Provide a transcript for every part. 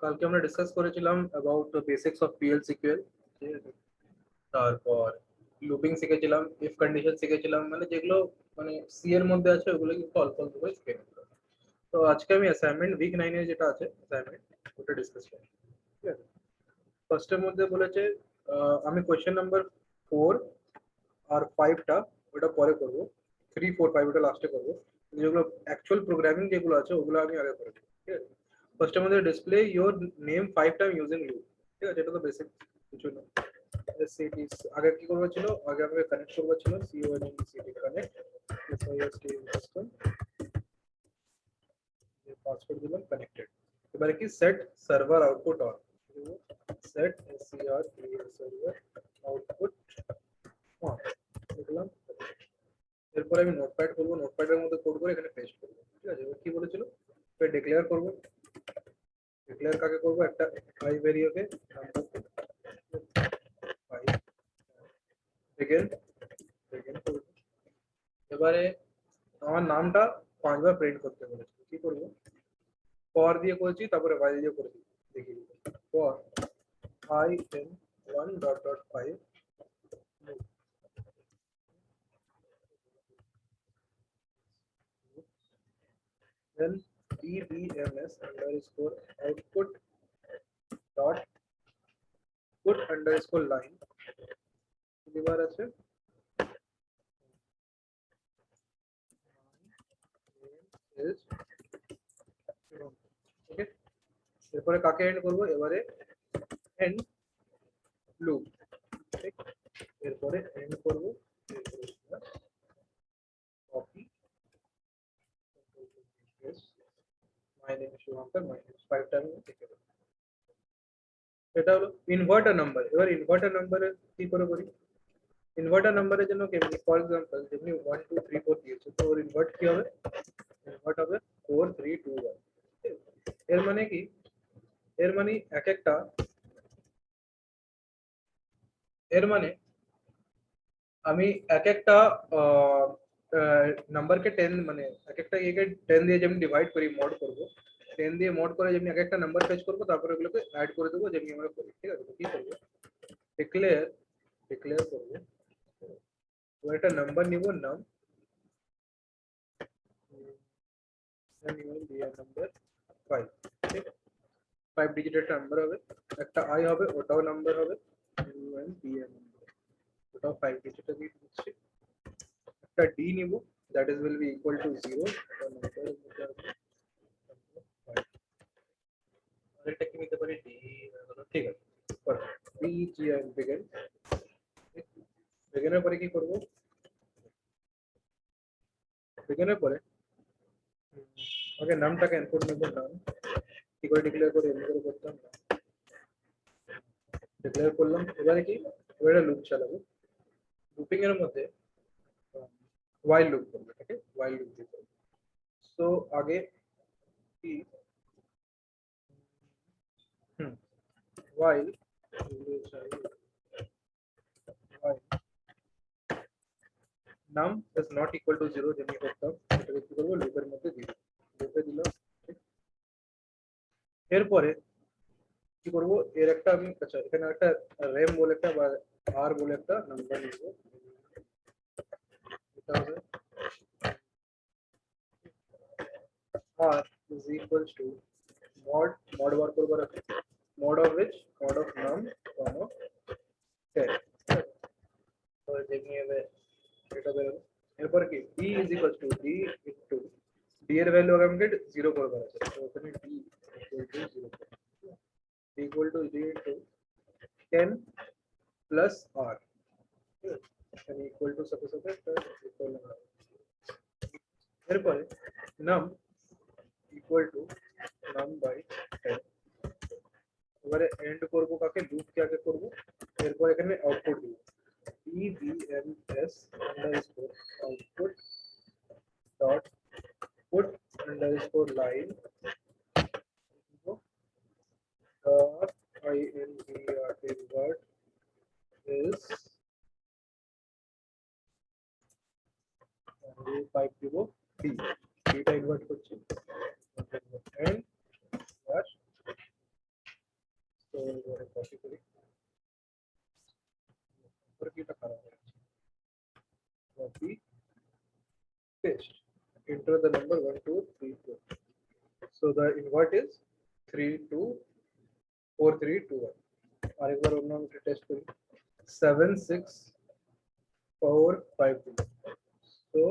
কালকে আমরা ডিসকাস করেছিলাম about the basics of PL/SQL, ঠিক আছে? তারপর লুপিং শিখেছিলাম, ইফ কন্ডিশন শিখেছিলাম, মানে যেগুলো মানে সি এর মধ্যে আছে ওগুলো কিন্তু অল্প অল্প করে শিখে নিতে হবে। তো আজকে আমি অ্যাসাইনমেন্ট উইক 9 এর যেটা আছে অ্যাসাইনমেন্ট ওটা ডিসকাস করব, ঠিক আছে? ফার্স্টের মধ্যে বলেছে আমি কোয়েশ্চেন নাম্বার 4 আর 5টা ওটা পরে করব, 3 4 5 ওটা লাস্টে করব। যেগুলো অ্যাকচুয়াল প্রোগ্রামিং যেগুলো আছে ওগুলো আমি আগে করে দেবো, ঠিক আছে? ফার্স্টের মধ্যে display your name 5 time using loop, ঠিক আছে? এটা তো বেসিক কিছু না। সিটি আগে কি করবো ছিল, আগে আমাকে কানেক্ট করবো ছিল city connect SIST system, password দিলাম কানেক্টেড। এবারে কি set server output on, set SCR server output on লিখলাম। এরপরে আমি নোটপ্যাড করবো, নোটপ্যাডের মধ্যে কোড করে এখানে পেস্ট করবো, ঠিক আছে? এবার কি বলেছিল, এবার ডিক্লেয়ার করবো। ডিক্লেয়ার কাকে করবো, একটা আই ভেরিয়েবলকে নাম্বারকে আই সেকেন্ড সেকেন্ড করবো। এবারে আমার নামটা 5বার প্রিন্ট করতে বলেছিল, কি করবো, ফর দিয়ে করেছি, তারপরে while দিয়ে করেছি, দেখিয়ে দিই। For I in 1.5 then dbms underscore output dot put underscore line এবার আছে is ওকে। এরপরে কাকে এন্ড করবো, এবারে এন্ড লুপ, ঠিক? এরপরে এন্ড করবো, copy my name Shubhankar, my name 5 time লিখে দেবো। এটা হলো ইনভার্টার নাম্বার। এবার ইনভার্টার নাম্বারে কি করে করি, ইনভার্টার নাম্বারের জন্য কেমনি, ফর এক্সাম্পল যেমনি 1 2 3 4 দিয়েছে, তো ওর ইনভার্ট কি হবে, ইনভার্ট হবে 4 3 2 1। এর মানে কি, এর মানে এক একটা, এর মানে আমি এক একটা নাম্বারকে 10 মানে এক একটা ইয়েকে 10 দিয়ে যেমনি ডিভাইড করি, মড করব, 10 দিয়ে মড করে যেমনি এক একটা নাম্বার ফেচ করব, তারপরে ওগুলোকে অ্যাড করে দেবো যেমনি আমরা করি, ঠিক আছে? তো কি করব, ডিক্লেয়ার ডিক্লেয়ার করব, তো একটা নাম্বার নিব, নাম নাম্বার 5, ঠিক আছে? 5 ডিজিটের একটা নাম্বার হবে, একটা আই হবে, ওটাও নাম্বার হবে, ওটাও 5 ডিজিটের দিয়ে দিচ্ছি। একটা ডি নিব, that is will be equal to 0, আরেকটা কি নিতে পারি, ডি, ঠিক আছে? ডি জি আর বিগিন, বিগিনের পরে কি করব, বিগিনের পরে আগে নামটাকে ইনপুট নেব, নাম কি করে ডিক্লেয়ার করে এমনি করে করতাম, ডিক্লেয়ার করলাম। এবারে কি, এবারে লুপ চালাবো, লুপিং এর মধ্যে while লুপ করবো, ঠিক আছে? while লুপ দিয়ে করবো। সো আগে কি, while while num is not equal to 0 যেমনি করতাম, এটাকে কি করবো, লুপের মধ্যে দিয়ে লুপে দিলাম, ঠিক? এরপরে কি করব, এর একটা আমি, আচ্ছা এখানে একটা রেম বলে একটা বা আর বলে একটা নাম্বার নিব, এটা হবে r is equals to mod বার করবার আছে, mod of which, mod of num comma 10, তো যেমনি হবে এটা বেরোবে। এরপর কি, d is equals to d into d এর ভ্যালু আমাকে 0 করবার আছে, তো ওখানে d equal to 0, d equal to 0 into 10 plus r, and equal to সাথে সাথে equal to r। এরপরে num equal to num by 10, এবারে এন্ড করব কাকে, লুপ কে আগে করব, এরপর এখানে আউটপুট দিব, dbms underscore output dot put underscore line dot invert is pipe দিব d, dটা ইনভার্ট করছি, and slash এবারে কপি করি, তারপরে কি এটা খারাপ হয়ে গেছে, copy paste, enter the number 1 2 3 4. So the invert is 3 2 4 3 2 1. আরেকবার অন্য একটা টেস্ট করি, 7 6 4 5 2. So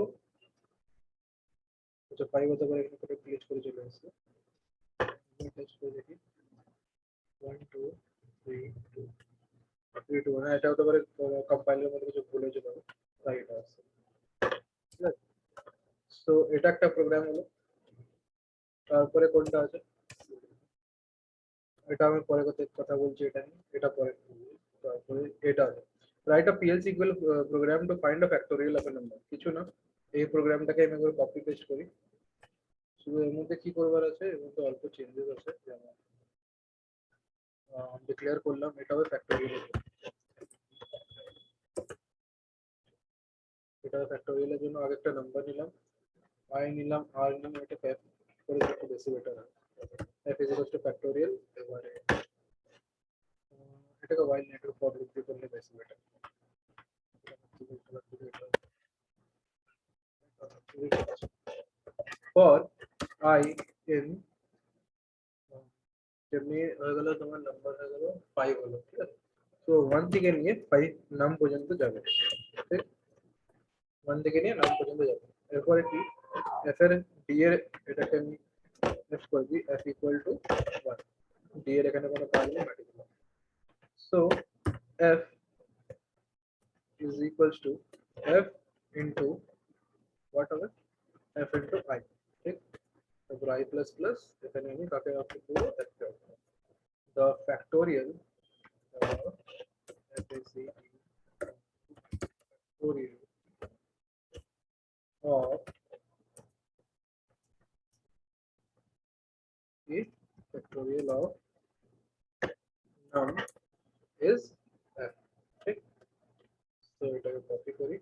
আচ্ছা 5 হতে পারে, এখানে করে ক্লিক করে চলে আসছে, টেস্ট করে দেখি 1 2 3 2 3 2 1. এটা হতে পারে কম্পাইলারের মধ্যে কিছু ভুল হয়েছে, তাই এটা আসছে, ঠিক আছে। সো এটা একটা প্রোগ্রাম হলো। তারপরে কোনটা আছে, এটা আমি পরে কথা বলছি, এটা নিয়ে, এটা পরে। তারপরে এটা আছে, right a PL SQL program to find a factorial of a number. কিছু না, এই প্রোগ্রামটাকে আমি একবার কপি পেস্ট করি। শুধু এর মধ্যে কি করবার আছে, এর মধ্যে অল্প চেঞ্জেস আছে, যেমন ডিক্লেয়ার করলাম এটা হবে ফ্যাক্টোরিয়াল, এটা ফ্যাক্টোরিয়ালের জন্য আগে একটা নাম্বার নিলাম, আই নিলাম, আর নিলাম, এটা ফ্যাক করে একটু বেশি বেটার হয়, f is equals to factorial. এবারে এটাকে while নেটওয়ার্ক ফর লুপ দিয়ে করলে বেশি বেটার। for I in যেমনি হয়ে গেল তোমার নাম্বার হয়ে গেল 5 হলো, ঠিক আছে। তো 1 থেকে নিয়ে 5 নাম পর্যন্ত যাবে, ঠিক, 1 থেকে নিয়ে নাম পর্যন্ত যাবে। এরপরে কি f এর d এর এটাকে আমি f করে দিই f equal to 1, d এর এখানে কোনো কাজ নেই, মাটি দিলাম। so f is equals to f into whatever f into I, ঠিক। তারপর I plus plus এখানে আমি কাকে আপনি পুরো f K the factorial factorial of a factorial of num is f, ঠিক। তো এটাকে কপি করি,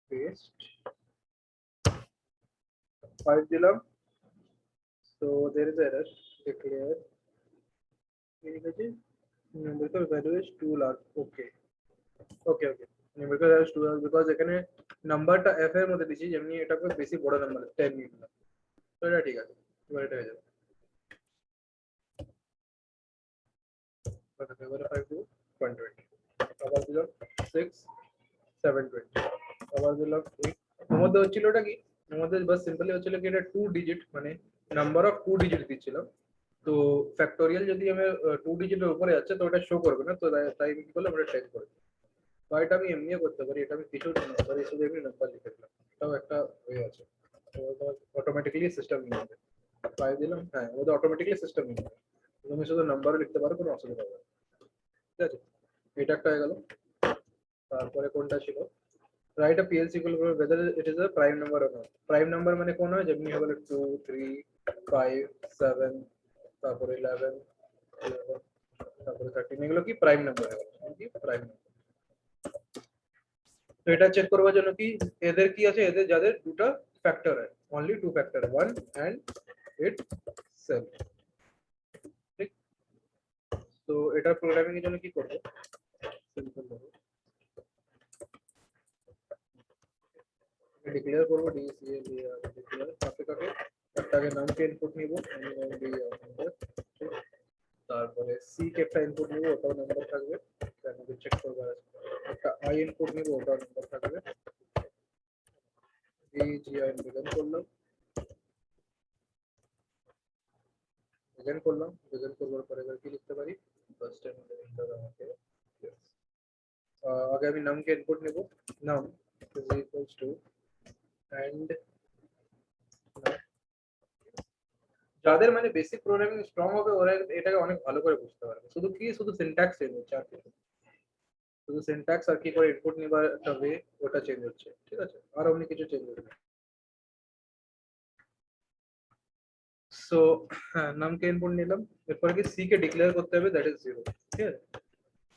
paste 5 দিলাম। so there is error, declare numerical value is too large, okay okay okay, numerical value is too large because এখানে নাম্বারটা f এর মধ্যে দিছি, যেমনি এটাকে বেশি বড় নাম্বার 10 নিয়ে নিলাম, তো এটা ঠিক আছে, এবার এটা হয়ে যাবে। এবারে 5 টু 120, আবার দিলাম 6 720, আবার দিলাম 8। এর মধ্যে হচ্ছিল ওটা কি, এর মধ্যে বাস সিম্পলি হচ্ছিল কি এটা 2 ডিজিট, মানে নাম্বার অফ 2 ডিজিট দিচ্ছিলাম। তো ফ্যাক্টোরিয়াল যদি আমি 2 ডিজিটের উপরে যাচ্ছে তো ওটা শো করবে না, তো তাই আমি কি করলাম, ওটা টেক করে। তো এটা আমি এমনিও করতে পারি, এটা আমি কিছু না পারি, শুধু এমনি নাম্বার লিখে দিলাম, এটাও একটা ওয়ে আছে। অটোমেটিক্যালি সিস্টেম নিয়ে নেবে, 5 দিলাম, হ্যাঁ ওটা অটোমেটিক্যালি সিস্টেম নিয়ে নেবে, তুমি শুধু নাম্বারও লিখতে পারো, কোনো অসুবিধা হবে না, ঠিক আছে। এটা একটা হয়ে গেল। তারপরে কোনটা ছিল, right a PL sequel for whether it is a prime number or not। Prime number মানে কোন হয়, যেমনি হবে 2 3 5 7, তারপরে 11 11, তারপরে 13, এগুলো কি প্রাইম নাম্বার হয়ে গেল, কি প্রাইম নাম্বার। তো এটা চেক করবার জন্য কি, এদের কি আছে, এদের যাদের দুটো ফ্যাক্টর হয়, only 2 factor 1 and it self, ঠিক। তো এটা প্রোগ্রামিং এর জন্য কি করব, সিম্পল ভাবে ডিক্লেয়ার করব DCL ডিক্লেয়ার, কাকে কাকে, একটা আগে নাম কে ইনপুট নিব, তারপরে সি কে একটা ইনপুট নিব, ওটাও নাম্বার থাকবে, আমাদের চেক করবার আছে। একটা আই ইনপুট নিব, ওটাও নাম্বার থাকবে, জি আই বিগন করলাম, বিগন করলাম, বিগন করবার পরে এবার কি লিখতে পারি, ফার্স্ট টাইম লিখতে হবে আমাকে, আগে আমি নাম কে ইনপুট নিব, নাম ইজ ইকুয়ালস টু এন্ড, যাদের মানে বেসিক প্রোগ্রামিং স্ট্রং হবে ওরা এটাকে অনেক ভালো করে বুঝতে পারবে, শুধু কি শুধু সিনট্যাক্স চেঞ্জ হচ্ছে, আর কিছু শুধু সিনট্যাক্স আর কি করে ইনপুট নেবার একটা ওয়ে, ওটা চেঞ্জ হচ্ছে, ঠিক আছে, আর অন্য কিছু চেঞ্জ হচ্ছে না। সো হ্যাঁ, নামকে ইনপুট নিলাম, এরপরে কি সি কে ডিক্লেয়ার করতে হবে, দ্যাট ইজ 0, ঠিক আছে।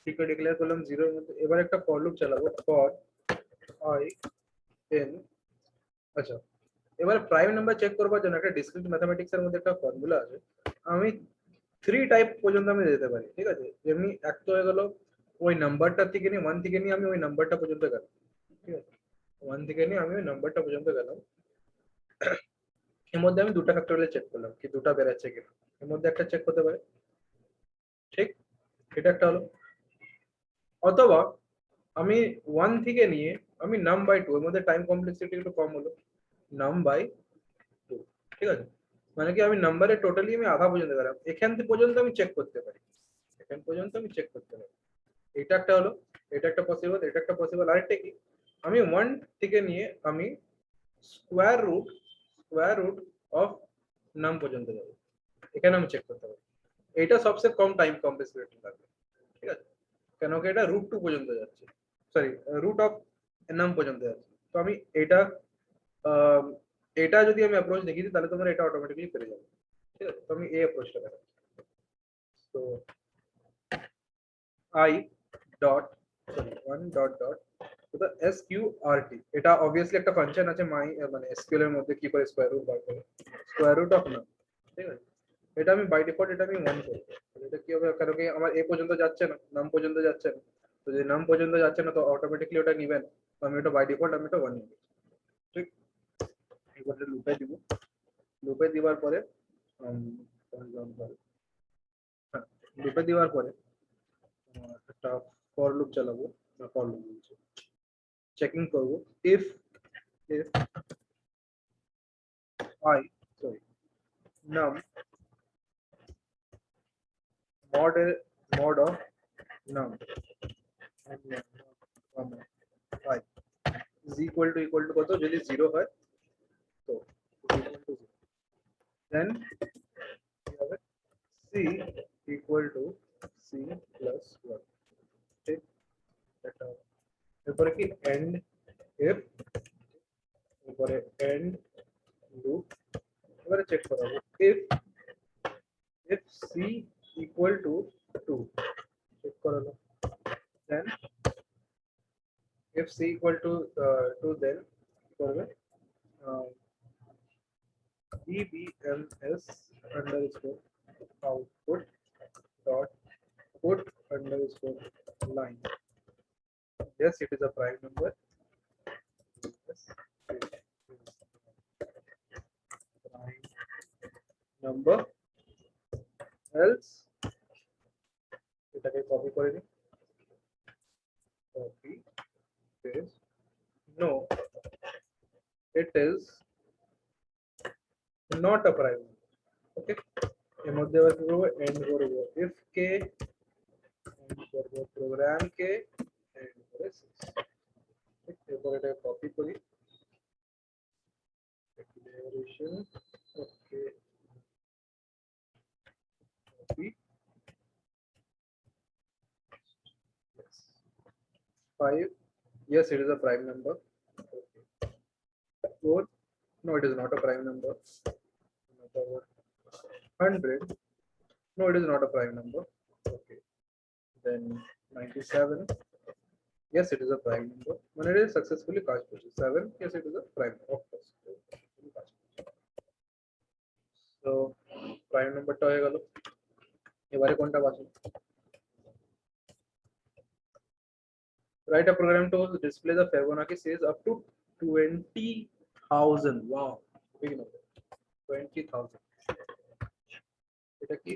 সি কে ডিক্লেয়ার করলাম 0 এর মধ্যে, এবার একটা ফর লুপ চালাবো, ফর আই এন, আচ্ছা এবারে প্রাইম নাম্বার চেক করবার জন্য একটা ডিসক্রিট ম্যাথমেটিক্স এর মধ্যে একটা ফর্মুলা আছে, আমি 3 টাইপ পর্যন্ত আমি যেতে পারি, ঠিক আছে? যেমনি এক তো হয়ে গেল ওই নাম্বারটা থেকে নিয়ে 1 থেকে নিয়ে আমি ওই নাম্বারটা পর্যন্ত গেলাম, ঠিক আছে? 1 থেকে নিয়ে আমি ওই নাম্বারটা পর্যন্ত গেলাম। এর মধ্যে আমি দুটো ফ্যাক্টরিয়াল চেক করলাম কি দুটো বেরাচ্ছে কিনা, এর মধ্যে একটা চেক করতে পারে, ঠিক? এটা একটা হলো। অথবা আমি 1 থেকে নিয়ে আমি নাম বাই 2, এর মধ্যে টাইম কমপ্লেক্সিটি একটু কম হলো, নাম বাই 2, ঠিক আছে? মানে কি আমি নাম্বারে টোটালি আমি আধা পর্যন্ত গেলাম, এখান থেকে পর্যন্ত আমি চেক করতে পারি, এখান পর্যন্ত আমি চেক করতে পারি। এটা একটা হলো, এটা একটা পসিবল, এটা একটা পসিবল। আরেকটা কি, আমি 1 থেকে নিয়ে আমি স্কোয়ার রুট অফ নাম পর্যন্ত যাবো, এখানে আমি চেক করতে পারি। এটা সবচেয়ে কম টাইম কমপ্লেক্সিটি লাগবে, ঠিক আছে? কেন কি এটা √2 পর্যন্ত যাচ্ছে, সরি রুট অফ নাম পর্যন্ত যাচ্ছে। তো আমি এটা আহ, এটা যদি আমি অ্যাপ্রোচ দেখি তাহলে তোমরা এটা অটোমেটিক্যালি পেরে যাবে, ঠিক আছে? তো আমি এই অ্যাপ্রোচটা দেখাচ্ছি। তো I dot sorry 1 dot dot to the sqrt, এটা অবভিয়াসলি একটা ফাংশন আছে মাই মানে এসকিউএল এর মধ্যে কি করে স্কয়ার রুট বার করে, স্কয়ার রুট অফ নাম, ঠিক আছে? এটা আমি বাই ডিফল্ট এটা আমি 1 করব। এটা কি হবে, কারণ কি আমার এ পর্যন্ত যাচ্ছে না, নাম পর্যন্ত যাচ্ছে না, তো যদি নাম পর্যন্ত যাচ্ছে না তো অটোমেটিক্যালি ওটা নিবেন, তো আমি এটা বাই ডিফল্ট আমি এটা 1 নিব, ঠিক? এবারে লুপে দিব, লুপে দিবার পরে লুপে দেওয়ার পরে একটা ফর লুপ চালাবো, না ফর লুপ বলছি, চেকিং করব if I sorry num mod mod of num and num I is equal to কত, যদি 0 হয় তো equal to 0, then কি হবে c equal to c plus 1, ঠিক? এটা হবে। এরপরে কি end if, এরপরে end loop, এবারে চেক করাবো if c equal to 2, check করালো, then if c equal to 2, then করবে dbms underscore output dot put underscore line, yes it is a prime number, yes it is prime number, else এটাকে copy করে নিই, copy paste, no it is not a prime number, okay? এর মধ্যে আবার কি করবো, end করবো if k, end করবো program কে, end করে 6, এরপর এটা কপি করি, declaration, okay, copy, yes, 5, yes it is a prime number, okay. 4, no it is not a prime number, another 100, no it is not a prime number, okay. Then 97, yes it is a prime number, when it is successfully কাজ করছে, 7, yes it is a prime number, of course so prime numberটা হয়ে গেল। এবারে কোনটা বাকি, write a program to display the Fibonacci series up to 20,000, wow big number, 20,000, এটা কি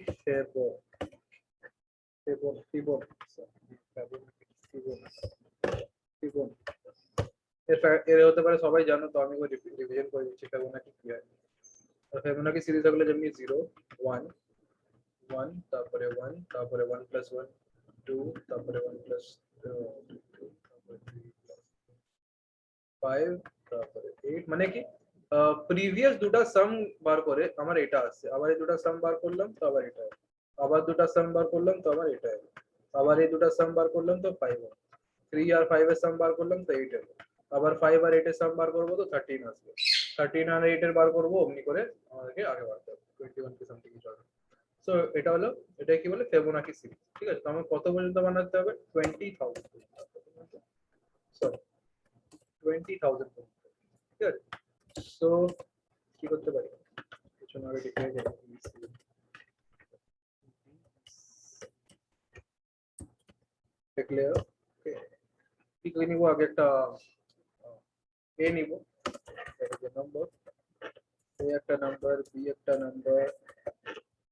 এর হতে পারে সবাই জানো, তো আমি রিভিশন করে দিচ্ছি ফিবোনাকি কি হয়। ফিবোনাকি সিরিজ হলো যেমনি 0 1 1 তারপরে 1 তারপরে 1 প্লাস 1 2 তারপরে 1 প্লাস 2 তারপরে 3 প্লাস 5 তারপরে 8, মানে কি প্রিভিয়াস দুটো সাম বার করে আমার এটা আসছে, আবার এই দুটো সাম বার করলাম তো আবার এটা, আবার দুটো সাম বার করলাম তো আবার এটা, আবার এই দুটো সাম বার করলাম তো 5, 3 আর 5 এর সাম বার করলাম তো 8 হলো, আবার 5 আর 8 এর সাম বার করবো তো 13 আসবে, 13 আর 8 এর বার করবো অমনি করে আমাদেরকে আগে বাড়তে হবে 21 কি সামথিং কিছু হবে। সো এটা হলো, এটা কি বলে ফিবোনাকি সিরিজ, ঠিক আছে? তো আমার কত পর্যন্ত বানাতে হবে, 20,000, সরি 20,000, ঠিক আছে? সো কি করতে পারি কিছু না আগে লিখে যাই declare okay কি করে নিব আগে একটা a নিব that is a number a একটা নাম্বার b একটা নাম্বার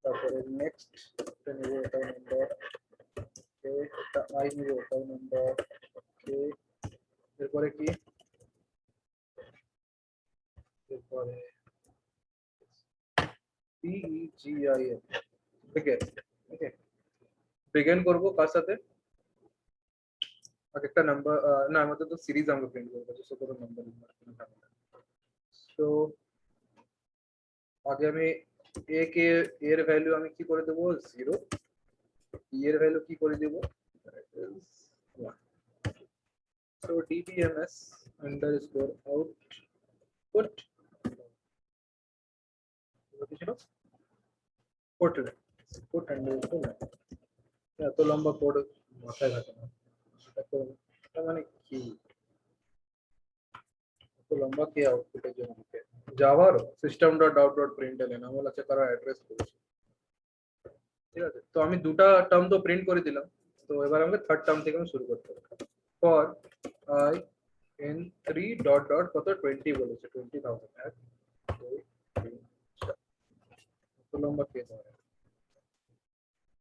তারপরে নেক্সট এটা নিব এটা নাম্বার ওকে এটা i নিব এটা নাম্বার ওকে এরপরে কি এরপরে begin begin ওকে begin করব কার সাথে আর একটা নাম্বার না আমাদের তো সিরিজ আমরা প্রিন্ট করব তো সেটা নাম্বার সো আগে আমি a কে এর ভ্যালু আমি কি করে দেব 0 b এর ভ্যালু কি করে দেব 1 so dbms underscore output what is it put put underscore এত লম্বা কোড মাথায় থাকে না এটা মানে কি এত লম্বা কি আউটপুটের জন্য দিতে জাভার system.out.println আমার আছে কারো অ্যাড্রেস করেছি ঠিক আছে তো আমি দুটো টার্ম তো প্রিন্ট করে দিলাম তো এবার আমাকে থার্ড টার্ম থেকে শুরু করতে হবে for I in 3 dot dot কত 20 বলেছে 20000 এক 2 3 4 তো লম্বা কেস হবে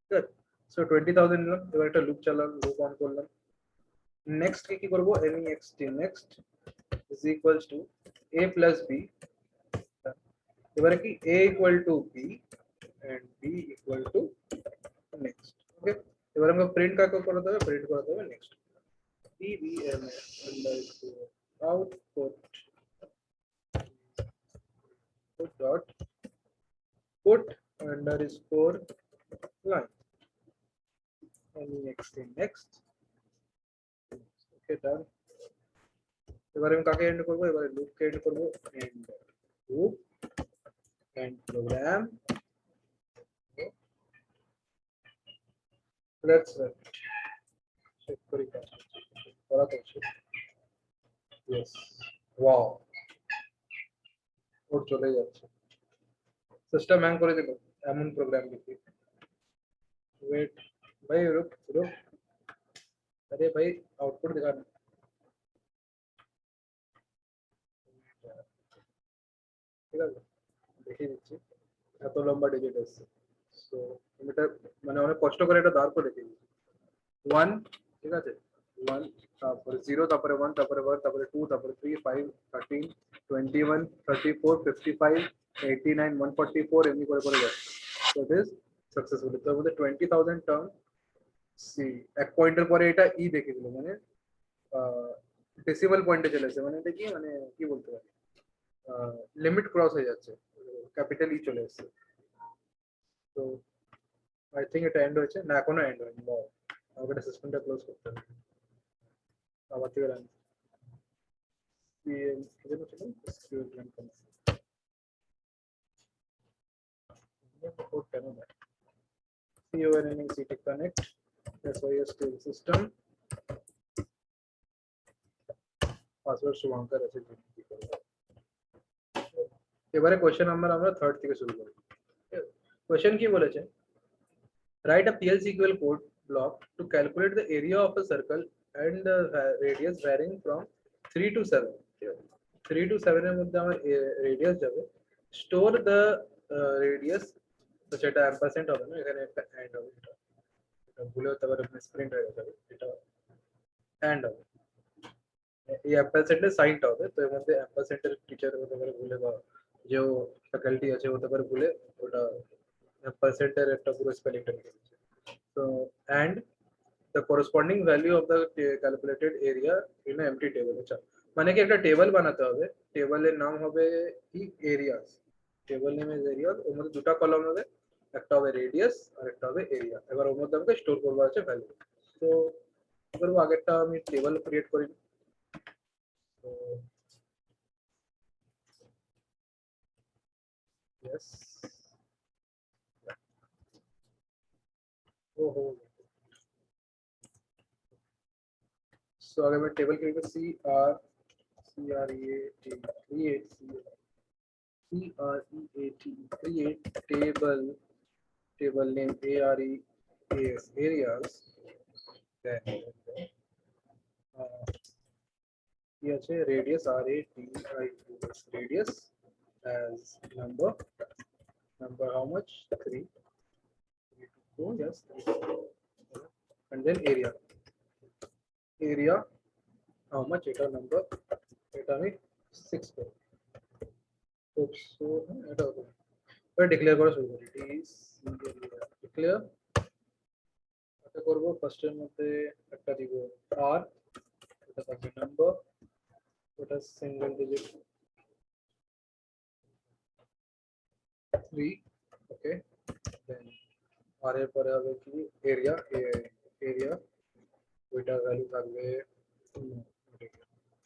ঠিক আছে সো 20000 নিলাম এবার একটা লুপ চালালাম লুপ অন করলাম নেক্সট কি করব next next is equals to a plus b এবারে কি a equal to b and b equal to next ওকে এবার আমরা প্রিন্ট কাকে করতে হবে প্রিন্ট করতে হবে next dbms underscore output dot put underscore line next okay done এবারে আমি কাকে এন্ড করব এবারে লুপ কে এন্ড করব end loop end program let's check করি করা তো यस ওয়াও ওর চলে যাচ্ছে সিস্টেম হ্যাং করে দিল এমন প্রোগ্রাম লিখি वेट भाई रुक रुक अरे भाई आउटपुट दिखाना ঠিক আছে দেখিয়ে দিচ্ছি এত লম্বা ডিজিট আছে সো এটা মানে অনেক কষ্ট করে এটা দাঁড় করে দিয়েছি 1 ঠিক আছে 1 তারপরে 0 তারপরে 1 তারপরে 1 তারপরে 2 তারপরে 3 5 13 21 34 55 89 144 এমনি করে করে যাচ্ছে সো দিস সাকসেসফুলি তো আমাদের 20000 টার্ম সি এক পয়েন্টের পরে এটা ই দেখে দিল মানে ডেসিমাল পয়েন্টে চলে এসেছে মানে এটা কি মানে কি বলতে পারি লিমিট ক্রস হয়ে যাচ্ছে ক্যাপিটাল ই চলে এসেছে তো আই থিঙ্ক এটা এন্ড হয়েছে না এখনো এন্ড হয়নি বাও আমাকে এটা সিস্টেমটা ক্লোজ করতে হবে আবার থেকে রান সিএল কি যেন ছিল সিএল রান করতে কোড কেন না CONNEC connect SYS to system password Shubhankar আছে এবারে কোশ্চেন নাম্বার আমরা থার্ড থেকে শুরু করি কোশ্চেন কি বলেছে write a PL SQL code block to calculate the area of a circle and the radius varying from 3 to 7 3 to 7 এর মধ্যে আমার রেডিয়াস যাবে স্টোর দ্য রেডিয়াস তো সেটা এম্পারসেন্ট হবে না এখানে একটা এন্ড হবে এটা ভুলে হতে পারে মিসপ্রিন্ট হয়ে যাবে এটা এন্ড হবে এই এম্পারসেন্টের সাইনটা হবে তো এর মধ্যে এম্পারসেন্টের টিচার হতে পারে ভুলে বা যে ফ্যাকাল্টি আছে হতে পারে ভুলে ওটা এম্পারসেন্টের একটা পুরো স্পেলিংটা লিখে দিচ্ছে তো and the corresponding value of the calculated area in an empty table আচ্ছা মানে কি একটা টেবিল বানাতে হবে টেবিলের নাম হবে কি areas table name is areas ওর মধ্যে দুটো কলাম হবে একটা হবে রেডিয়াস আর একটা হবে এরিয়া এবার ওর মধ্যে আমাকে স্টোর করব আছে ভ্যালু তো কি করব আগেরটা আমি টেবিল ক্রিয়েট করি তো यस ओहो सो अगर मैं table create C R E A T create C create table name areas areas, then here say radius radius radius as number how much 3 2 yes 3 and then area how much এটা number এটা আমি 6 করব so এটা হবে এবার declare করা শুরু করি is ডিক্লেয়ার এটা করব ফার্স্ট এর মধ্যে একটা দিব r এটা থাকবে নাম্বার ওটা সিঙ্গেল ডিজিট 3 ওকে দেন r এর পরে হবে কি এরিয়া ওইটা ভ্যালু থাকবে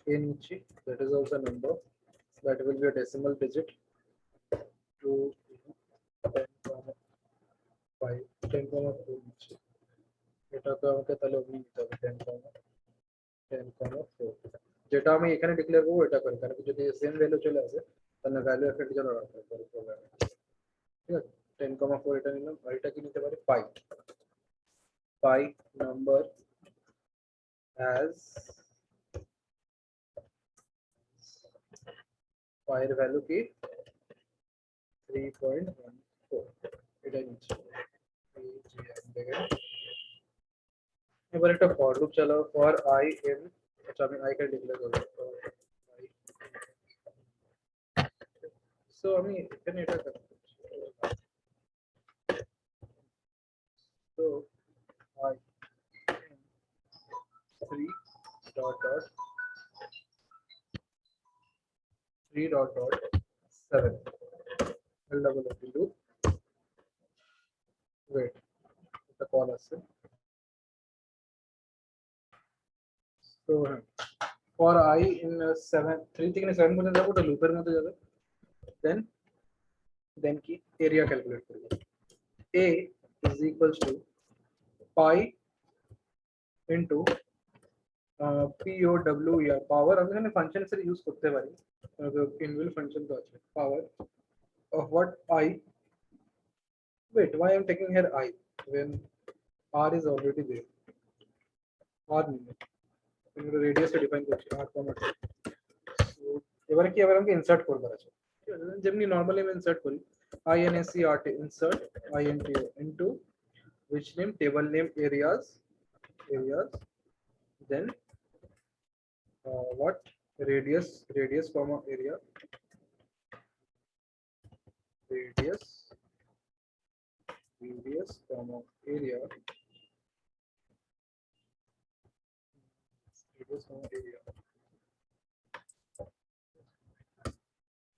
a নিচ্ছি that is also a number that will be a decimal digit to 10,5 10,4 নিচ্ছি এটাকে আমাকে তাহলে অমনি নিতে হবে 10,4 যেটা আমি এখানে ডিক্লেয়ার করবো এটা করি কারণ যদি সেম ভ্যালু চলে আসে তাহলে ভ্যালু এফেক্ট যেন রাখতে পারে প্রোগ্রামে ঠিক আছে 10,4 এটা নিলাম আর এটা কি নিতে পারি পাই নাম্বার as পাই এর ভ্যালু কি 3.14 এটা নিচ্ছি এবার একটা ফর লুপ চালাও ফর I in আচ্ছা আমি I কে ডিক্লেয়ার করব সো আমি এখানে এটা করব so I 3 dot dot 3 dot dot 7 double loop wait the call আছে so for I in 7 3 থেকে 7 পর্যন্ত যাব ওটা লুপের মধ্যে যাবে then কি এরিয়া ক্যালকুলেট করব a is equals to pi into POWER পাওয়ার আমি এখানে ফাংশন এর ইউজ করতে পারি ইনবিল্ট ফাংশন তো আছে পাওয়ার of what I wait why I'm taking here I when R is already there R নিয়ে রেডিয়াস ডিফাইন করছি R কমা সো এবারে কি আবার আমাকে ইনসার্ট করবার আছে যেমনি নরমালি আমি ইনসার্ট করি INSERT insert INTO into which name table name areas then what radius comma area radius comma area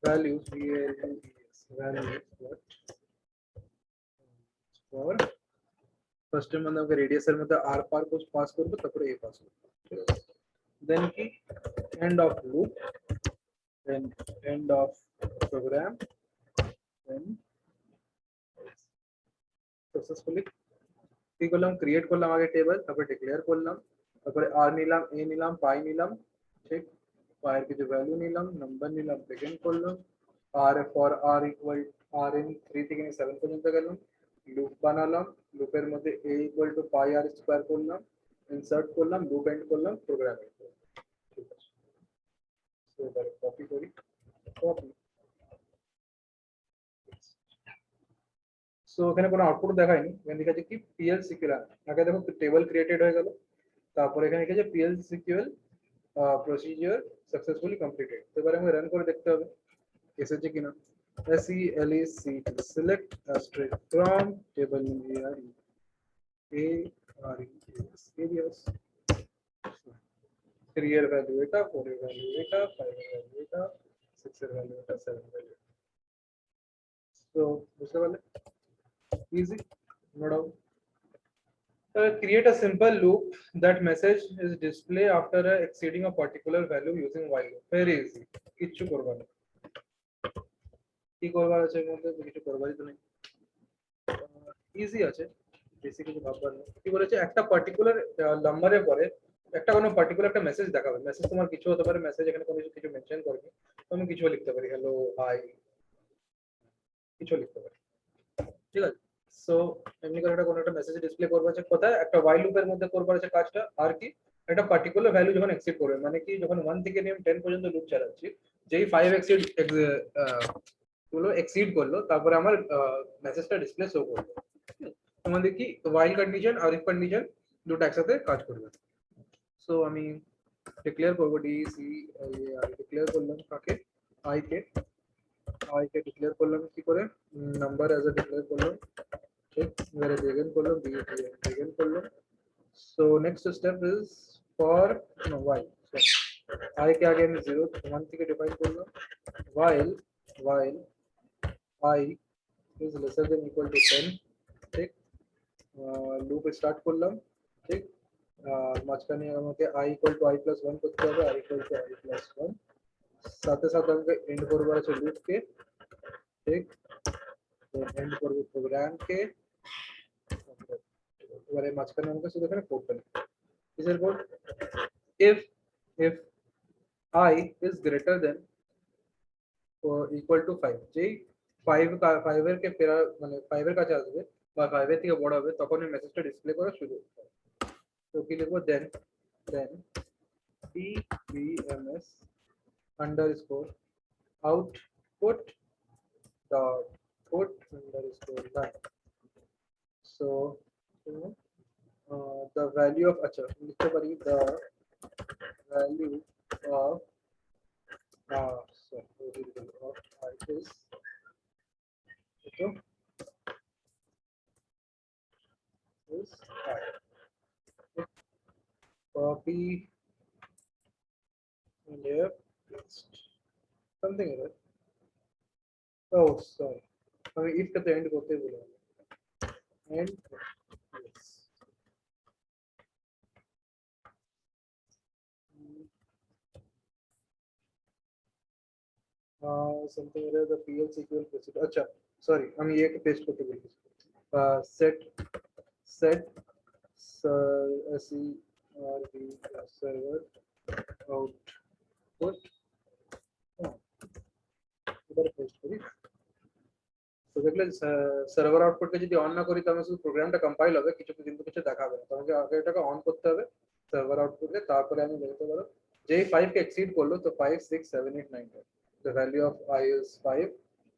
values values what for first time मतलब radius এর মধ্যে r পার কোস পাস করব তারপরে a পাস করব then কি end of loop then end of program then successfully কি করলাম create করলাম আগে টেবিল তারপর ডিক্লেয়ার করলাম তারপরে r নিলাম a নিলাম পাই নিলাম ঠিক পায়ের কিছু ভ্যালু নিলাম নাম্বার নিলাম সেকেন্ড করলাম r for r equal r in 3 থেকে 7 পর্যন্ত গেলাম লুপ বানালাম লুপের মধ্যে a equal to pi r square করলাম ইনসার্ট করলাম লুপ এন্ড করলাম প্রোগ্রাম ঠিক আছে সো এবারে কপি করি কপি সো এখানে কোনো আউটপুট দেখায়নি এখানে লেখা আছে কি pl sql আগে দেখো টেবিল ক্রিয়েটেড হয়ে গেল তারপরে এখানে লেখা আছে pl sql procedure successfully completed তো এবারে আমি রান করে দেখতে হবে এসেছে কিনা select select asterisk from table name areas 3 এর ভ্যালু এটা 4 এর ভ্যালু এটা 5 এর ভ্যালু এটা 6 এর ভ্যালু এটা 7 এর ভ্যালু তো বুঝতে পারলে easy no doubt create a simple loop that message is display after exceeding a particular value using while loop very easy কিচ্ছু করবা না কি করবার আছে এর মধ্যে কিছু করবারই তো নেই ইজি আছে বেশি কিছু ভাববার নেই কি বলেছে একটা পার্টিকুলার নাম্বারের পরে একটা কোনো পার্টিকুলার একটা মেসেজ দেখাবে মেসেজ তোমার কিছু হতে পারে মেসেজ এখানে কোনো কিছু মেনশন করবে তো আমি কিছু লিখতে পারি হ্যালো হাই কিছু লিখতে পারি, ঠিক আছে। সো এমনি করে একটা কোনো একটা মেসেজ ডিসপ্লে করবো আছে কোথায়, একটা while loop এর মধ্যে করবো আছে কাজটা। আর কি, একটা পার্টিকুলার ভ্যালু যখন এক্সিড করবে, মানে কি যখন 1 থেকে নিয়ে 10 পর্যন্ত লুপ চালাচ্ছি, যেই 5 এক্সিড গুলো এক্সিড করলো, তারপরে আমার মেসেজটা ডিসপ্লে শো করবে। তোমাদের কি while কন্ডিশন আর if কন্ডিশন দুটো একসাথে কাজ করবে। সো আমি ডিক্লেয়ার করবো ডিসি, ডিক্লেয়ার করলাম কাকে, I K, I K declare করলাম কি করে, নাম্বার অ্যাজ এ ডিক্লেয়ার করলাম, ঠিক, এবারে begin করলাম, begin করলাম। So next step is for no while, so I के आगे मैं 0 1 থেকে ডিফাইন করলাম, while I is lesser than equal to 10, ঠিক, লুপ স্টার্ট করলাম, ঠিক, মাঝখানে আমাকে I equal to I plus 1 করতে হবে, I equal to I plus 1, সাথে সাথে আমাকে এন্ড করবো আছে লুপ কে, ঠিক, তো এন্ড করবো প্রোগ্রাম কে, এবারে মাঝখানে আমাকে শুধু এখানে কোডটা লিখতে হবে, কিসের code, if I is greater than or equal to 5, যেই 5 এর কে ফেরা মানে 5 এর কাছে আসবে বা 5 এর থেকে বড় হবে, তখন এই মেসেজটা ডিসপ্লে করা শুরু হবে। তো কি লিখবো, then pvms underscore output dot put underscore line, so the value of acha লিখতে পারি, the value of of I is I. Copy and here paste something like that. Oh sorry, আমি if কে end করতে ভুলে গেলাম, and yes, something like the PL SQL procedure, अच्छा sorry আমি ये paste करते भूल गया, set serv server output, এবারে পেস্ট করি। তো দেখলে সার্ভার আউটপুটকে যদি অন না করি, তাহলে শুধু প্রোগ্রামটা কম্পাইল হবে, কিছু কিন্তু কিছু দেখাবে না, তোমাকে আগে এটাকে অন করতে হবে সার্ভার আউটপুটকে, তারপরে আমি বলতে পারো যেই 5 কে এক্সিড করলো, তো 5 6 7 8 9 10, the value of I is 5,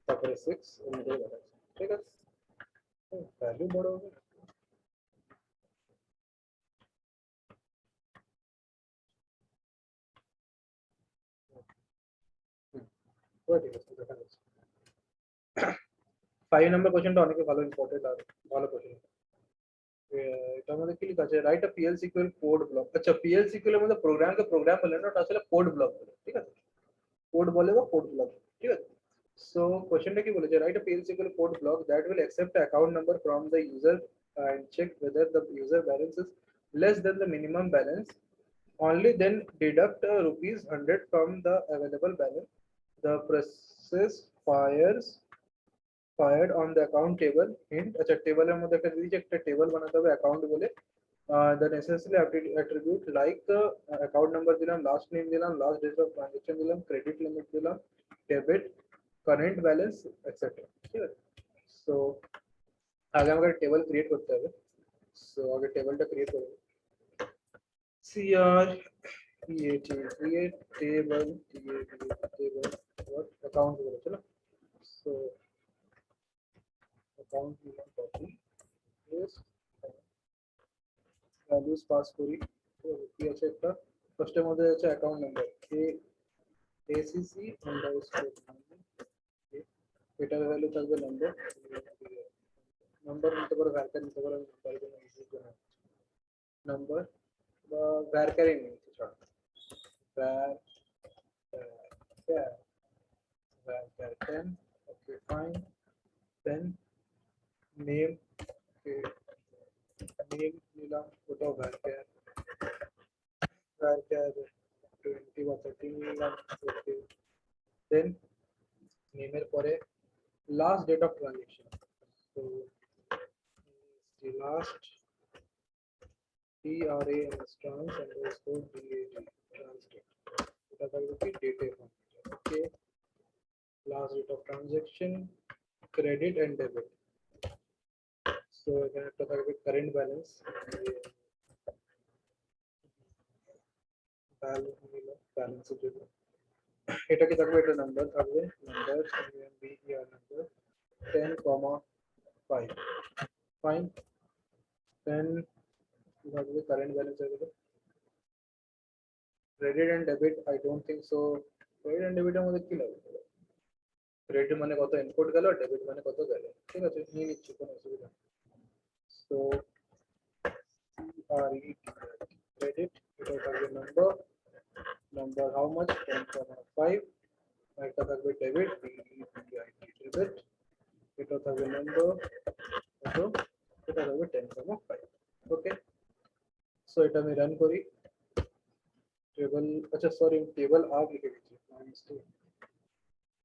তারপরে 6 এমনি করে দেখাচ্ছে, ঠিক আছে, ভ্যালু বড় হবে। ঠিক আছে, দেখা যাচ্ছে 5 নাম্বার কোশ্চেনটা অনেক ভালো ইম্পর্টেন্ট আর ভালো কোশ্চেন। এটা আমাদের কি লেখা আছে, রাইট আ PL SQL কোড ব্লক। আচ্ছা PL SQL এর মধ্যে প্রোগ্রাম বলে না, ওটা আসলে কোড ব্লক বলে, ঠিক আছে, কোড বলে বা কোড ব্লক, ঠিক আছে। সো কোশ্চেনটা কি বলেছে, write a PL SQL code block that will accept the account number from the user and check whether the user balance is less than the minimum balance, only then deduct rupees 100 from the available balance, the process fired on the account table hint, আচ্ছা টেবিলের মধ্যে একটা দিয়েছে, একটা table বানাতে হবে account বলে, the necessary attribute like account number দিলাম, last name দিলাম, last date of transaction দিলাম, credit limit দিলাম, debit, current balance etc, ঠিক আছে। সো আগে আমাকে টেবিল ক্রিয়েট করতে হবে, সো আগে টেবিলটা ক্রিয়েট করব, cr create table what account বলেছে না, সো account দিলাম, copy paste, ভ্যালুস পাস করি, তো কি আছে একটা ফার্স্টের মধ্যে আছে অ্যাকাউন্ট নাম্বার ACC আন্ডারস্কোর, এটার ভ্যালু থাকবে নাম্বার, নাম্বার নিতে পারো, ভ্যারকার নিতে পারো, নাম্বার বা ভ্যারকারই নিতে চাও, varchar 10, okay fine, then name, name নিলাম, ওটাও ভ্যারকার 20 বা 30 নিলাম, ওকে, দেন নেমের পরে লাস্ট ডেট অফ ট্রানজেকশন, তো last trans underscore dat translate, এটা থাকবে কি ডেটে, okay, last date of transaction, credit and debit. So এখানে একটা থাকবে কারেন্ট ব্যালেন্স, ব্যালেন্সের জন্য এটা কি থাকবে, এটা নাম্বার থাকবে, number B year number 10,5 fine. Then থাকবে কারেন্ট ব্যালেন্স এর credit and debit. I don't think so credit and ডেবিটের মধ্যে কি লাগবে, ক্রেডিট মানে কত ইনপুট গেল, ডেবিট মানে কত গেল, ঠিক আছে নিয়ে নিচ্ছি, কোনো অসুবিধা নেই। সো আর ক্রেডিট এটা থাকবে নাম্বার, নাম্বার হাউ মাচ 10,5, একটা থাকবে ডেবিট ডেবিট, এটা থাকবে নাম্বার কত, এটা থাকবে 10,5। ওকে, সো এটা আমি রান করি, টেবল, আচ্ছা সরি টেবল আর লিখে দিচ্ছি, মিস্টেক,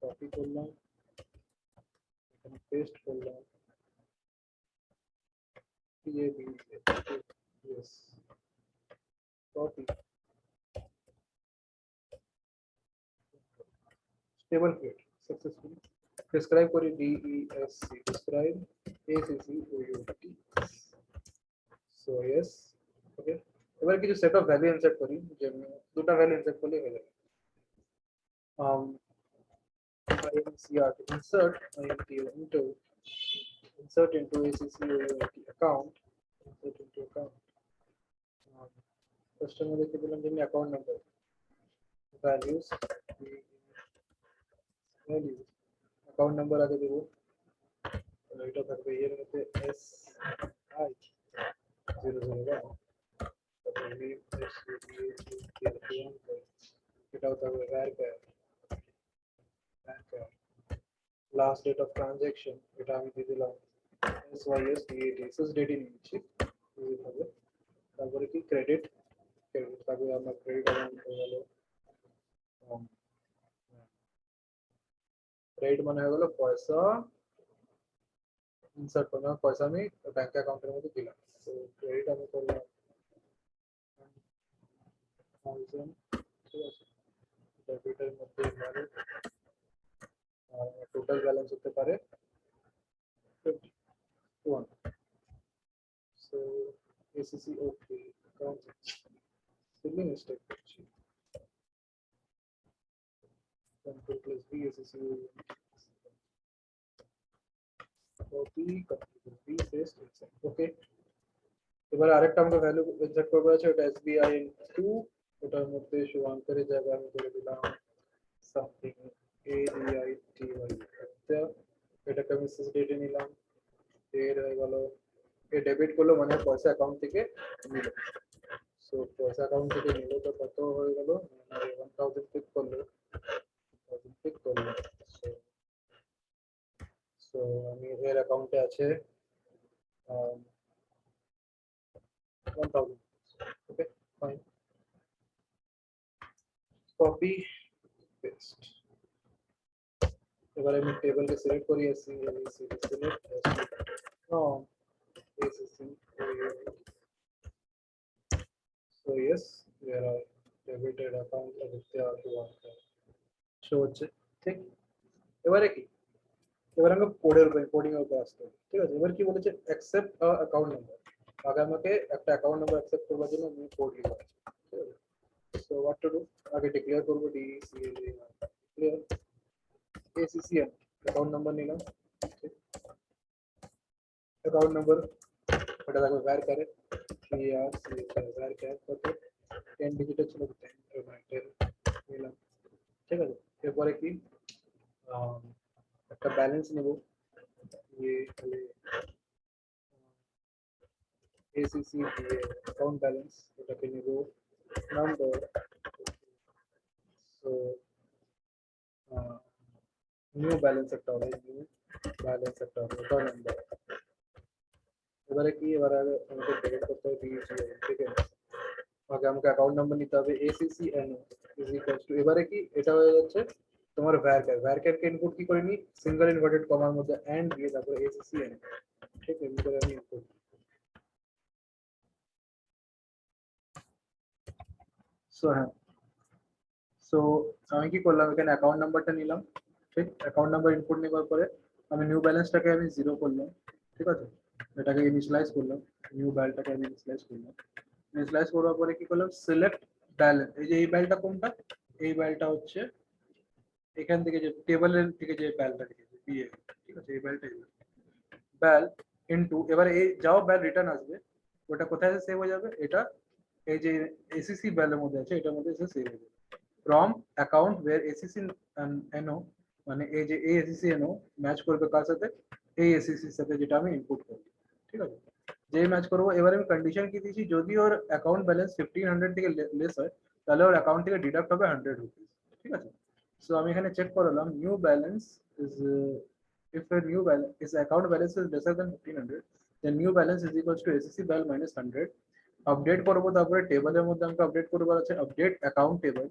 কপি করলাম, এখানে পেস্ট করলাম, yes copy, table create successfully, describe করি desc, describe acc out, so yes okay, এবার কিছু সেট অফ ভ্যালু ইনসার্ট করি, যে দুটো ভ্যালু ইনসার্ট করলে হয়ে যাবে। INCR to insert insert into ACCOUT account, insert into account, customer দেখে দিলাম যে আমি account number, values values account number আগে দেব, এটা থাকবে এর মধ্যে SI 001, এটাও থাকবে varchar, last date of transaction এটা আমি দিয়ে দিলাম SYS DAT, শেষ ডেটই নিচ্ছি, হবে তারপরে কি ক্রেডিট, ক্রেডিট থাকবে আমার ক্রেডিট অ্যামাউন্ট হয়ে গেল, ক্রেডিট মানে হয়ে গেল পয়সা ইনসার্ট করলাম, পয়সা আমি ব্যাংক অ্যাকাউন্টের মধ্যে দিলাম, তো ক্রেডিট আমি করলাম 1000, ঠিক আছে, ডেবিটের মধ্যে মানে টোটাল ব্যালেন্স হতে পারে 51, so ACC okay account spelling mistake করছি, control plus B ACC copy, control B paste, okay. এবার আরেকটা আমাকে ভ্যালু ইনসার্ট করবে আছে, ওটা এসবিআই 2, ওটার মধ্যে শুভাঙ্করের জায়গায় আমি করে দিলাম সামথিং ADITY, এটাকে আমি শেষ ডেটে নিলাম, এর হয়ে গেল, এ ডেবিট করলো মানে পয়সা অ্যাকাউন্ট থেকে নিল, সো পয়সা অ্যাকাউন্ট থেকে নিল তো কত হয়ে গেল, 1000 পিক করলো, 1000 পিক করলো, সো আমি এর অ্যাকাউন্টে আছে 1000, ওকে ফাইন, কপি পেস্ট। এবার আমি টেবিলকে সিলেক্ট করি, select no SSC, so yes there are debited account দেখতে আসবো, শো হচ্ছে, ঠিক। এবারে কি, এবার আমরা কোডের উপর কোডিং এর উপর আসতে হবে, ঠিক আছে। এবার কি বলেছে, অ্যাকসেপ্ট অ্যাকাউন্ট নাম্বার, আগে আমাকে একটা অ্যাকাউন্ট নাম্বার অ্যাকসেপ্ট করবার জন্য আমি কোড লিখব, ঠিক আছে। সো হোয়াট টু ডু, আগে ডিক্লেয়ার করব DCLA, declare ACCN, account number নিলাম, অ্যাকাউন্ট নাম্বার ওটা থাকবে varchar varchar কত 10 ডিজিটের ছিল, 10 নিলাম, ঠিক আছে। এরপরে কি একটা ব্যালেন্স নেব, ये খালি ACC অ্যাকাউন্ট ব্যালেন্স, এটাকে নেব নাম্বার, সো নিউ ব্যালেন্স একটা হবে, নিউ ব্যালেন্স একটা হবে, ওটা নাম্বার। এবারে কি, এবারে আমাকে ডেবিট করতে হবে DCL, ঠিক আছে। আগে আমাকে অ্যাকাউন্ট নাম্বার নিতে হবে ACCN ইজ ইকুয়ালস টু, এবারে কি এটা হয়ে যাচ্ছে তোমার varchar কে ইনপুট কি করে নি, সিঙ্গেল ইনভার্টেড কমার মধ্যে এন্ড দিয়ে তারপর ACCN, ঠিক আছে, এমনি করে আমি ইনপুট। সো হ্যাঁ, সো আমি কি করলাম, এখানে অ্যাকাউন্ট নাম্বারটা নিলাম, ঠিক, অ্যাকাউন্ট নাম্বার ইনপুট নেবার পরে আমি নিউ ব্যালেন্সটাকে আমি 0 করলাম, ঠিক আছে, এটাকে ইনিশিয়ালাইজ করলাম, নিউ ব্যালটাকে আমি ইনিশিয়ালাইজ করলাম, ইনিশিয়ালাইজ করার পরে কি করলাম, সিলেক্ট ব্যালেন্স, এই যে এই ব্যালটা কোনটা, এই ব্যালটা হচ্ছে এখান থেকে যে টেবিলের থেকে যে ব্যালটা লিখেছে বিএ, ঠিক আছে, এই ব্যালটাই ব্যাল ইনটু, এবারে এই যাও ব্যাল রিটার্ন আসবে ওটা কোথায় সেভ হয়ে যাবে, এটা এই যে এসিসি ব্যালের মধ্যে আছে এটার মধ্যে এসে সেভ হয়ে যাবে from account where ACC no, মানে এই যে এই এসিসি এনও ম্যাচ করবে কার সাথে, এই এসিসির সাথে যেটা আমি ইনপুট করব, ঠিক আছে, যেই ম্যাচ করবো। এবারে আমি কন্ডিশন কি দিয়েছি, যদি ওর অ্যাকাউন্ট ব্যালেন্স 1500 থেকে লেস হয় তাহলে ওর অ্যাকাউন্ট থেকে ডিডাক্ট হবে 100 রুপিস, ঠিক আছে। সো আমি এখানে চেক করলাম new balance is, if a new balance is account balance is lesser than 1500, then new balance is equals to SCC bal minus 100. Update করবো, তারপরে টেবিলের মধ্যে আমাকে আপডেট করবো আছে update account table,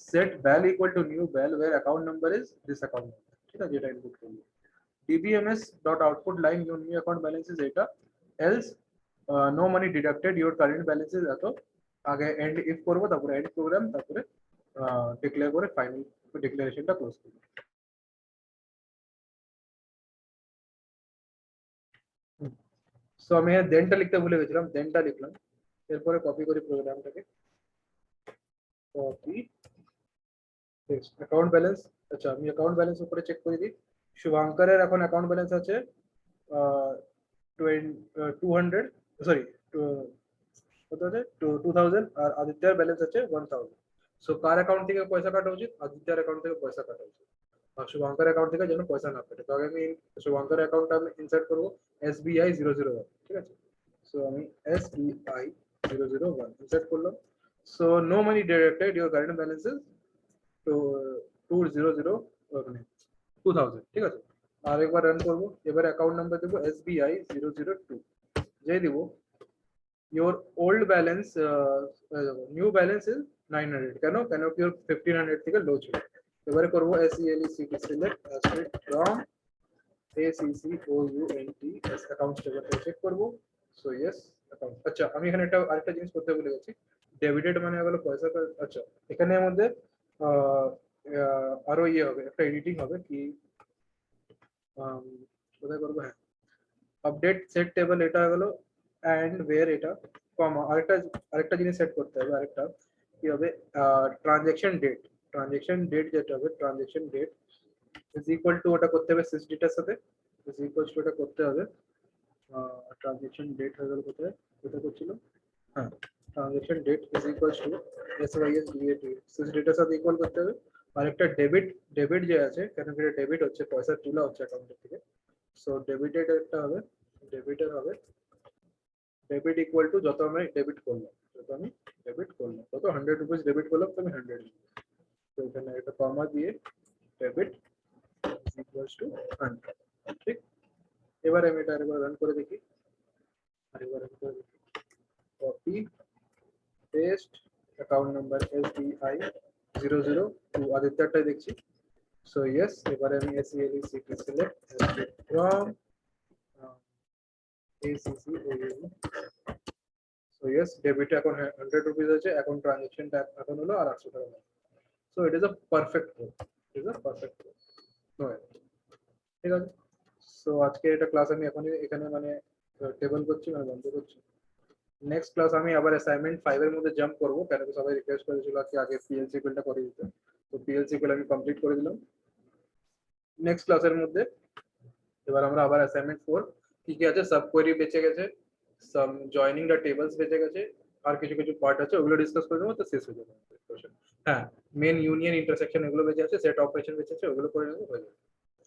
set bal equal to new bal where account number is this account number, ঠিক আছে, যেটা ইনপুট করবো। dbms dot output line your new account balance is এটা, else no money deducted your current balance is এত, আগে and if করবো, তারপরে and programme, তারপরে ডিক্লেয়ার করে ফাইনাল ডিক্লারেশনটা ক্লোজ করবো। সো আমি দেনটা লিখতে ভুলে গেছিলাম, দেনটা লিখলাম, এরপরে কপি করি প্রোগ্রামটাকে, কপি পেস্ট অ্যাকাউন্ট ব্যালেন্স। আচ্ছা আমি অ্যাকাউন্ট ব্যালেন্স উপরে চেক করে দিই, শুভাঙ্করের এখন অ্যাকাউন্ট ব্যালেন্স আছে 200, সরি কত আছে 2000, আর আদিত্যর ব্যালেন্স আছে 1000। সো কার অ্যাকাউন্ট থেকে পয়সা কাটা উচিত, আদিত্যর অ্যাকাউন্ট থেকে পয়সা কাটা উচিত, আর শুভাঙ্কর অ্যাকাউন্ট থেকে যেন পয়সা না কাটে। তো আগে আমি শুভাঙ্কর অ্যাকাউন্টটা আমি ইনসার্ট করবো SBI 001, ঠিক আছে। সো আমি SBI 001 ইনসার্ট করলাম। So no money deducted, your current balance is তো 200 মানে 2000, ঠিক আছে। আর একবার রান করবো, এবার অ্যাকাউন্ট নাম্বার দেবো SBI 002, যেই দিব your old balance new balance is 900, কেন কেন কি ওর 1500 থেকে লো ছিল। এবারে করবো SELECT select from ACCOUNT account statement check করবো। সো ইয়েস অ্যাকাউন্ট, আচ্ছা আমি এখানে একটা আরেকটা জিনিস করতে ভুলে গেছি, ডেবিটেড মানে গেল পয়সা, আচ্ছা এখানে মধ্যে আরো ইয়ে হবে, একটা এডিটিং হবে কি, কোথায় করবো, হ্যাঁ আপডেট সেট টেবল, এটা হলো এন্ড ওয়্যার, এটা কমা আরেকটা জিনিস সেট করতে হবে, আরেকটা কি হবে, ট্রানজ্যাকশন ডেট, ট্রানজ্যাকশন ডেট যেটা হবে, transaction date is equal to, ওটা করতে হবে সিস ডেটার সাথে, ইজ ইকুয়াল টু ওটা করতে হবে, ট্রানজ্যাকশন ডেট হয়ে গেল কোথায়, কোথায় করছিল, হ্যাঁ transaction date is equal to SYS DAT, sys ডেটার সাথে ইকুয়াল করতে হবে। আর একটা ডেবিট, ডেবিট যে আছে কেন কি ডেবিট হচ্ছে, পয়সা তোলা হচ্ছে অ্যাকাউন্টের থেকে, সো ডেবিটেড একটা হবে, ডেবিটের হবে ডেবিট ইকুয়াল টু যত আমি ডেবিট করলাম, যত আমি ডেবিট করলাম তত 100 রুপিস ডেবিট করলাম, তো আমি 100, তো এখানে একটা কমা দিয়ে ডেবিট ইকুয়ালস টু 100, ঠিক। এবারে আমি এটা আরেকবার রান করে দেখি, আরেকবার রান করে দেখি, copy paste account number SBI 002, আদিত্যটাই দেখছি। সো ইয়েস, এবারে আমি SELECT select from ACCOUNT, so yes debit এখন 100 রুপিস আছে, এখন ট্রানজ্যাকশনটা এখন হলো আর 800 টাকা। So it is a perfect pro, it is a perfect pro, ঠিক আছে। সো আজকে এটা ক্লাস আমি এখন এখানে মানে টেবল করছি, মানে বন্ধ করছি। নেক্সট ক্লাস আমি আবার অ্যাসাইনমেন্ট 5 এর মধ্যে জাম্প করব, কেন কি সবাই রিকোয়েস্ট করেছিল কি আগে PLC বিলটা করে দিতে, তো PLC বিল আমি কমপ্লিট করে দিলাম নেক্সট ক্লাসের মধ্যে। এবার আমরা আবার অ্যাসাইনমেন্ট 4 কি কি আছে, সাব কোয়েরি বেঁচে গেছে, সাম জয়েনিং দ্য টেবলস বেঁচে গেছে, আর কিছু কিছু পার্ট আছে ওগুলো ডিসকাস করে নেবো, তো শেষ হয়ে যাবে ডিসকাশন। হ্যাঁ মেন ইউনিয়ন ইন্টারসেকশন এগুলো বেঁচে আছে, সেট অপারেশন বেঁচে আছে, ওগুলো করে নেবো, হয়ে যাবে,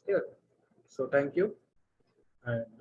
ঠিক আছে। So thank you, and